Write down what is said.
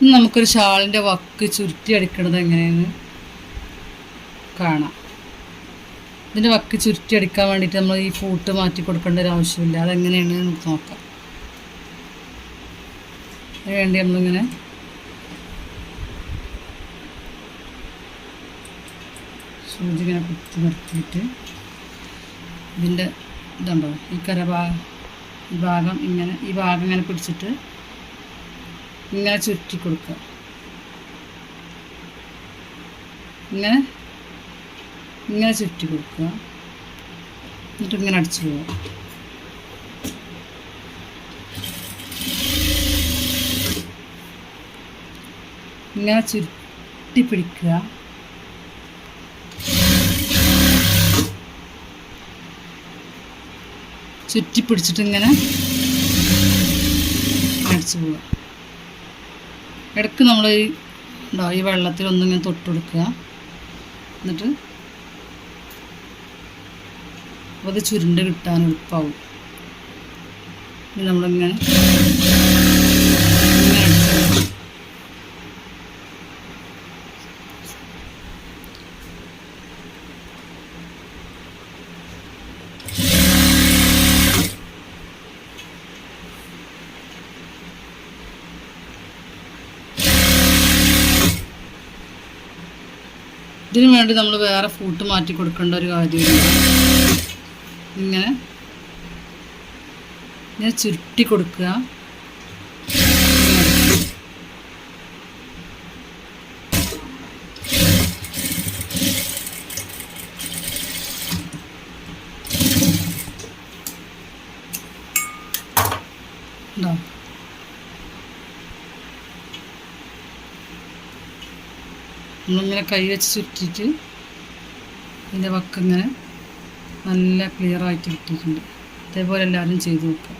നമുക്കൊരു ഷാളിൻ്റെ വക്ക് ചുരുട്ടി അടിക്കണത് എങ്ങനെയെന്ന് കാണാം. ഇതിൻ്റെ വക്ക് ചുരുട്ടി അടിക്കാൻ വേണ്ടിയിട്ട് നമ്മൾ ഈ ഫൂട്ട് മാറ്റി കൊടുക്കേണ്ട ഒരു ആവശ്യമില്ല. അതെങ്ങനെയാണ് നമുക്ക് നോക്കാം. അതിനുവേണ്ടി നമ്മളിങ്ങനെ സൂചി ഇങ്ങനെ കുത്തി നിർത്തിയിട്ട് ഇതിൻ്റെ ഇതുണ്ടോ ഈ ഈ ഭാഗം ഇങ്ങനെ പിടിച്ചിട്ട് ഇങ്ങനെ ചുരുട്ടി കൊടുക്കുക. ഇങ്ങനെ ചുരുട്ടി കൊടുക്കുക. എന്നിട്ട് ഇങ്ങനെ അടിച്ചു പോവുക. ഇങ്ങനെ ചുരുട്ടി പിടിക്കുക. ചുറ്റി പിടിച്ചിട്ട് ഇങ്ങനെ അടിച്ചു പോവുക. ഇടയ്ക്ക് നമ്മൾ ഈ വെള്ളത്തിൽ ഒന്നിങ്ങനെ തൊട്ട് കൊടുക്കുക. എന്നിട്ട് അപ്പോൾ അത് ചുരുണ്ട് കിട്ടാൻ എളുപ്പമാവും. നമ്മളിങ്ങനെ അടിച്ചു. ഇതിനു വേണ്ടി നമ്മൾ വേറെ ഫൂട്ട് മാറ്റി കൊടുക്കേണ്ട ഒരു കാര്യമില്ല. ഇങ്ങനെ ചുരുട്ടി കൊടുക്കുക. നമ്മളിങ്ങനെ കൈ വെച്ച് ചുറ്റിയിട്ട് ഇതിൻ്റെ വക്കിങ്ങനെ നല്ല ക്ലിയറായിട്ട് കിട്ടിയിട്ടുണ്ട്. അതേപോലെ എല്ലാവരും ചെയ്ത് നോക്കുക.